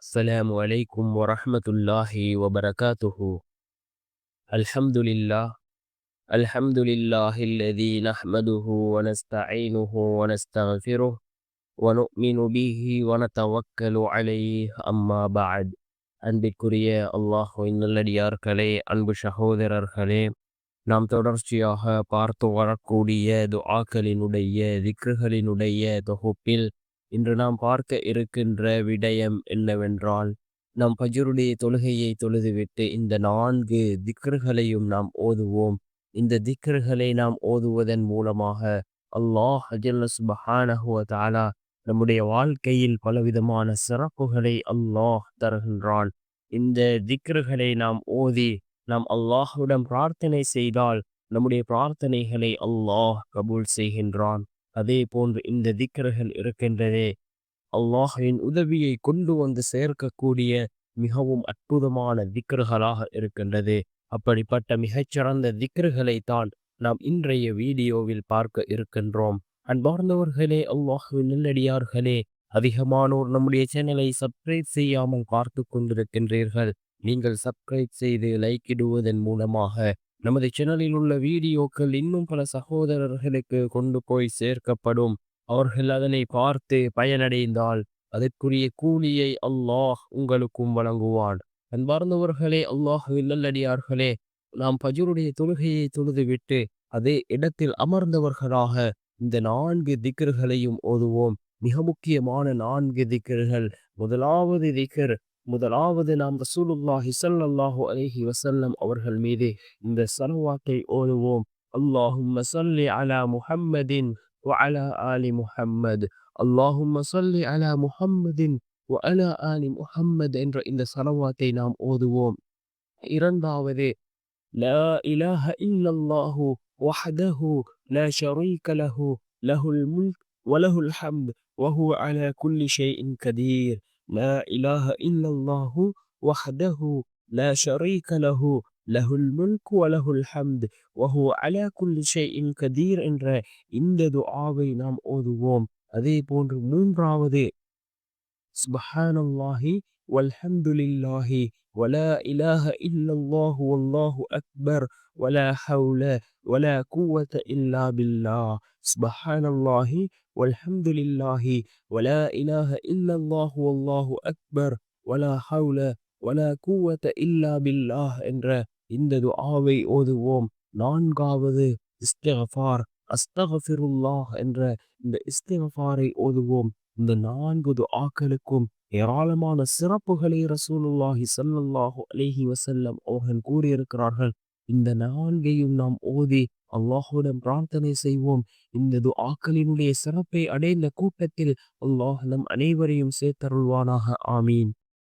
السلام عليكم ورحمة الله وبركاته. الحمد لله. الحمد لله الذي نحمده ونستعينه ونستغفره ونؤمن به ونتوكل عليه أما بعد. அன்பிற்குரிய அல்லாஹ்வின் நல்லடியார்களே, அன்பு சகோதரர்களே, நாம் தொடர்ச்சியாக பார்த்து வரக்கூடிய துஆக்களினுடைய திக்ருகளினுடைய தொகுப்பில் இன்று நாம் பார்க்க இருக்கின்ற விடயம் என்னவென்றால், நாம் ஃபஜ்ருடைய தொழுகையை தொழுதுவிட்டு இந்த 4 திக்ருகளையும் நாம் ஓதுவோம். இந்த திக்ருகளை நாம் ஓதுவதன் மூலமாக அல்லாஹ் ஜல்ல சுப்ஹானஹு வ தஆலா நம்முடைய வாழ்க்கையில் பலவிதமான சிறப்புகளை அல்லாஹ் தருகின்றான். இந்த திக்ருகளை நாம் ஓதி நாம் அல்லாஹ்விடம் பிரார்த்தனை செய்தால் நம்முடைய பிரார்த்தனைகளை அல்லாஹ் கபூல் செய்கின்றான். அதே போன்று இந்த திக்ருகள் இருக்கின்றதே, அல்லாஹ்வின் உதவியை கொண்டு வந்து சேர்க்கக்கூடிய மிகவும் அற்புதமான திக்ருகளாக இருக்கின்றது. அப்படிப்பட்ட மிகச்சிறந்த திக்ருகளை தான் நாம் இன்றைய வீடியோவில் பார்க்க இருக்கின்றோம். அன்பார்ந்தவர்களே, அல்லாஹ்வின் நல்லடியார்களே, அதிகமானோர் நம்முடைய சேனலை சப்ஸ்கிரைப் செய்யாமல் பார்த்து கொண்டிருக்கின்றீர்கள். நீங்கள் சப்ஸ்கிரைப் செய்து லைக் இடுவதன் மூலமாக நமது சேனலில் உள்ள வீடியோக்கள் இன்னும் பல சகோதரர்களுக்கு கொண்டு போய் சேர்க்கப்படும். அவர்கள் அதனை பார்த்து பயனடைந்தால் அதற்குரிய கூலியை அல்லாஹ் உங்களுக்கும் வழங்குவான். அன்பார்ந்தவர்களே, அல்லாஹ்வின் நல்லடியார்களே, நாம் ஃபஜ்ருடைய தொழுகையை தொழுதுவிட்டு அதே இடத்தில் அமர்ந்தவர்களாக இந்த 4 திக்ருகளையும் ஓதுவோம். மிக முக்கியமான 4 திக்ருகள். முதலாவது நாம் ரசூலுல்லாஹி ஸல்லல்லாஹு அலைஹி வஸல்லம் அவர்கள் மீது இந்த ஸலவாத்தை ஓதுவோம். அல்லாஹும்ம ஸல்லி அலா முஹம்மதின் வ அலா ஆலி முஹம்மத். அல்லாஹும்ம ஸல்லி அலா முஹம்மதின் வ அலா ஆலி முஹம்மத் என்ற இந்த ஸலவாத்தை நாம் ஓதுவோம். இரண்டாவது, லா இலாஹ இல்லல்லாஹு வஹ்தஹு லா ஷரீக லஹு லஹுல் முல்க் வ லஹுல் ஹம்த் வ ஹுவ அலா குல்லி ஷைஇன் கதீர். லா இலாஹ இல்லல்லாஹு வஹ்தஹு லா ஷரீக லஹு லஹுல் முல்க் வ லஹுல் ஹம்த் வ ஹுவ அலா குல்லி ஷைஇன் கதீர் என்ற இந்த துஆவை நாம் ஓதுவோம். அதே போன்று மூன்றாவது, சுப்ஹானல்லாஹி வல்ஹம்துலில்லாஹி வலா இலாஹ இல்லல்லாஹு வல்லாஹு அக்பர் வலா ஹவுல வலா குவத இல்லா பில்லாஹ். சுப்ஹானல்லாஹி வல்ஹம்துலில்லாஹி வலா இலாஹ இல்லல்லாஹு வல்லாஹு அக்பர் வலா ஹவுல வலா குவத இல்லா பில்லாஹ் என்ற இந்த துஆவை ஓதுவோம். நான்காவது, இஸ்திக்ஃபார், அஸ்தக்ஃபிருல்லாஹ் என்ற இந்த இஸ்திக்ஃபாரை ஓதுவோம். இந்த 4 துஆக்களுக்கும் ஏராளமான சிறப்புகளை ரசூலுல்லாஹி ஸல்லல்லாஹு அலைஹி வஸல்லம் அவர்கள் கூறியிருக்கிறார்கள். இந்த 4ஐயும் நாம் ஓதி அல்லாஹ்விடம் பிரார்த்தனை செய்வோம். இந்த துஆக்களினுடைய சிறப்பை அடைந்த கூட்டத்தில் அல்லாஹ் நம் அனைவரையும் சேர்த்தருள்வானாக. ஆமீன்.